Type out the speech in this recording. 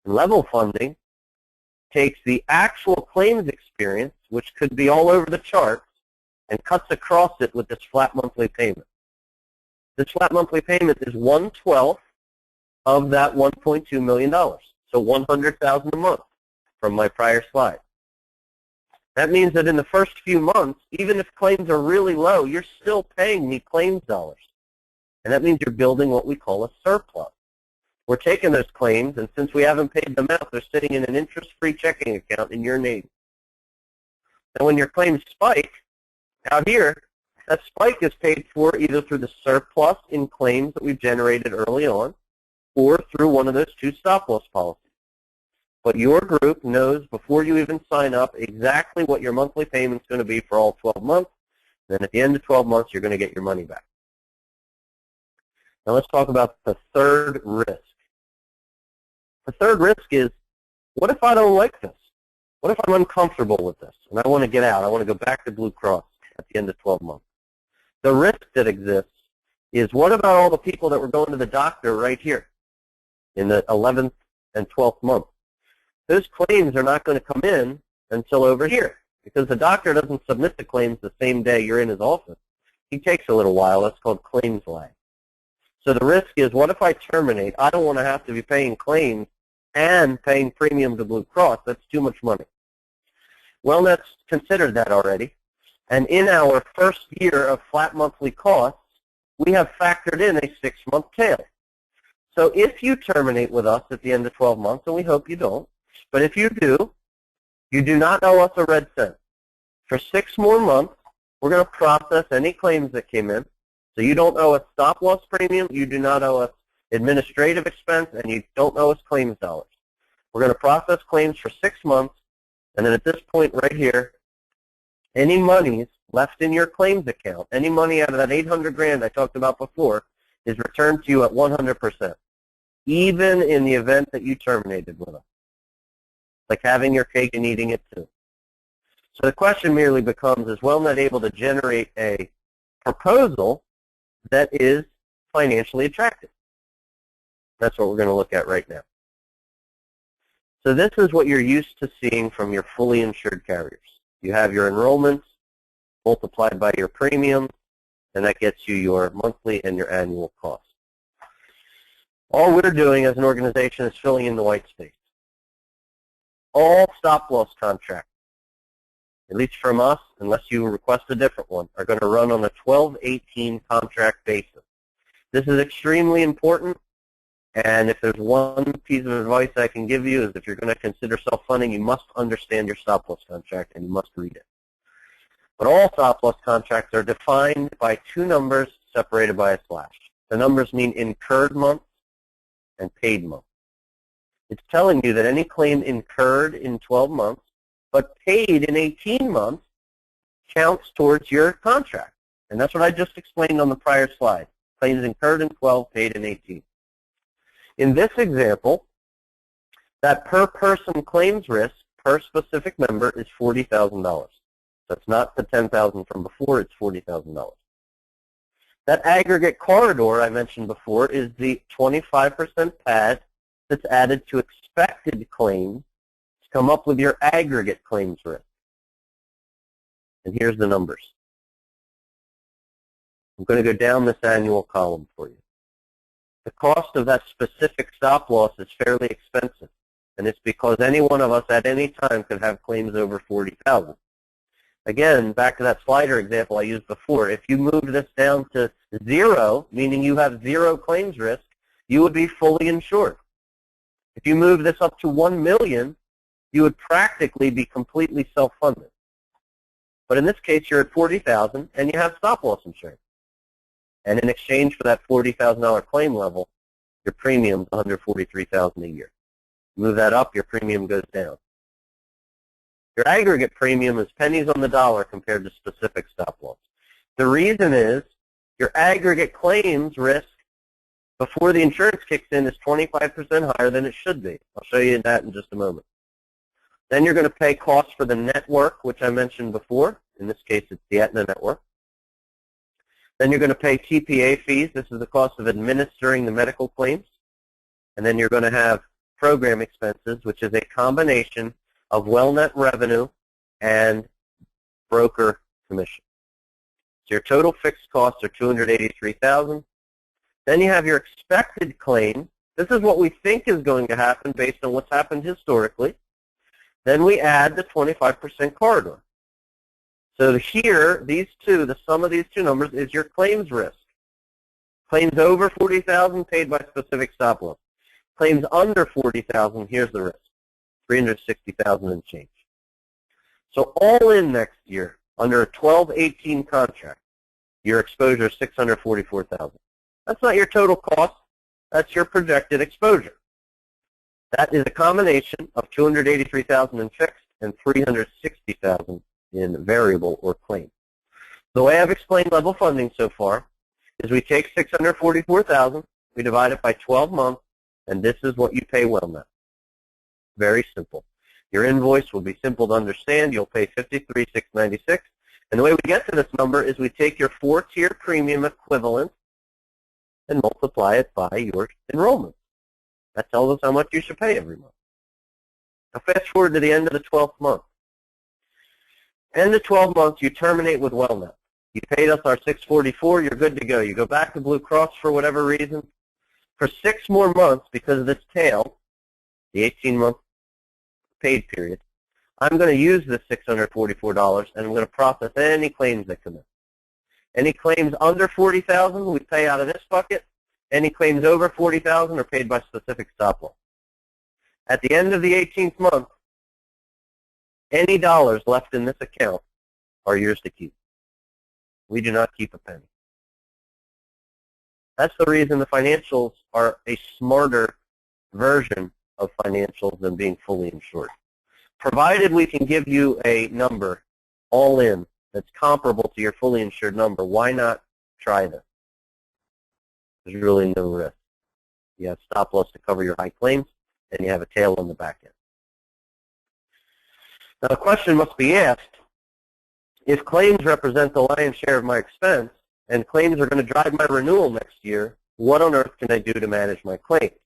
And level funding takes the actual claims experience, which could be all over the charts, and cuts across it with this flat monthly payment. This flat monthly payment is 1/12 of that $1.2 million, so $100,000 a month from my prior slide. That means that in the first few months, even if claims are really low, you're still paying me claims dollars. And that means you're building what we call a surplus. We're taking those claims, and since we haven't paid them out, they're sitting in an interest-free checking account in your name. And when your claims spike, out here, that spike is paid for either through the surplus in claims that we've generated early on, or through one of those two stop-loss policies. But your group knows before you even sign up exactly what your monthly payment is going to be for all 12 months. Then at the end of 12 months, you're going to get your money back. Now let's talk about the third risk. The third risk is, what if I don't like this? What if I'm uncomfortable with this and I want to get out? I want to go back to Blue Cross at the end of 12 months. The risk that exists is, what about all the people that were going to the doctor right here in the 11th and 12th month? Those claims are not going to come in until over here, because the doctor doesn't submit the claims the same day you're in his office. He takes a little while. That's called claims lag. So the risk is, what if I terminate? I don't want to have to be paying claims and paying premium to Blue Cross. That's too much money. WellNet's considered that already. And in our first year of flat monthly costs, we have factored in a 6-month tail. So if you terminate with us at the end of 12 months, and we hope you don't, but if you do, you do not owe us a red cent. For 6 more months, we're going to process any claims that came in. So you don't owe us stop-loss premium, you do not owe us administrative expense, and you don't owe us claims dollars. We're going to process claims for 6 months, and then at this point right here, any monies left in your claims account, any money out of that $800,000 I talked about before, is returned to you at 100%, even in the event that you terminated with us. Like having your cake and eating it too. So the question merely becomes, is WellNet able to generate a proposal that is financially attractive? That's what we're going to look at right now. So this is what you're used to seeing from your fully insured carriers. You have your enrollments multiplied by your premiums, and that gets you your monthly and your annual costs. All we're doing as an organization is filling in the white space. All stop-loss contracts, at least from us, unless you request a different one, are going to run on a 12/18 contract basis. This is extremely important, and if there's one piece of advice I can give you is, if you're going to consider self-funding, you must understand your stop-loss contract and you must read it. But all stop-loss contracts are defined by 2 numbers separated by a slash. The numbers mean incurred months and paid months. It's telling you that any claim incurred in 12 months but paid in 18 months counts towards your contract. And that's what I just explained on the prior slide. Claims incurred in 12, paid in 18. In this example, that per person claims risk per specific member is $40,000. That's not the $10,000 from before, it's $40,000. That aggregate corridor I mentioned before is the 25% pad that's added to expected claims to come up with your aggregate claims risk. And here's the numbers. I'm going to go down this annual column for you. The cost of that specific stop loss is fairly expensive, and it's because any one of us at any time could have claims over $40,000. Again, back to that slider example I used before, if you move this down to 0, meaning you have 0 claims risk, you would be fully insured. If you move this up to 1 million, you would practically be completely self-funded. But in this case, you're at $40,000 and you have stop-loss insurance. And in exchange for that $40,000 claim level, your premium is $143,000 a year. Move that up, your premium goes down. Your aggregate premium is pennies on the dollar compared to specific stop-loss. The reason is your aggregate claims risk before the insurance kicks in is 25% higher than it should be. I'll show you that in just a moment. Then you're going to pay costs for the network, which I mentioned before. In this case, it's the Aetna network. Then you're going to pay TPA fees. This is the cost of administering the medical claims. And then you're going to have program expenses, which is a combination of WellNet revenue and broker commission. So your total fixed costs are $283,000. Then you have your expected claim. This is what we think is going to happen based on what's happened historically. Then we add the 25% corridor. So here, these two, the sum of these two numbers is your claims risk. Claims over $40,000 paid by specific stop loss. Claims under $40,000, here's the risk, $360,000 and change. So all in next year, under a 12-18 contract, your exposure is $644,000. That's not your total cost. That's your projected exposure. That is a combination of $283,000 in fixed and $360,000 in variable or claim. The way I've explained level funding so far is we take $644,000, we divide it by 12 months, and this is what you pay WellNet. Very simple. Your invoice will be simple to understand. You'll pay $53,696, and the way we get to this number is we take your 4-tier premium equivalent and multiply it by your enrollment. That tells us how much you should pay every month. Now fast forward to the end of the 12th month. End of 12 months, you terminate with WellNet. You paid us our $644, you're good to go. You go back to Blue Cross for whatever reason. For 6 more months, because of this tail, the 18-month paid period, I'm going to use this $644, and I'm going to process any claims that come in. Any claims under $40,000 we pay out of this bucket. Any claims over $40,000 are paid by specific stop loss. At the end of the 18th month, any dollars left in this account are yours to keep. We do not keep a penny. That's the reason the financials are a smarter version of financials than being fully insured. Provided we can give you a number all in that's comparable to your fully insured number, why not try this? There's really no risk. You have stop loss to cover your high claims, and you have a tail on the back end. Now the question must be asked, if claims represent the lion's share of my expense, and claims are going to drive my renewal next year, what on earth can I do to manage my claims?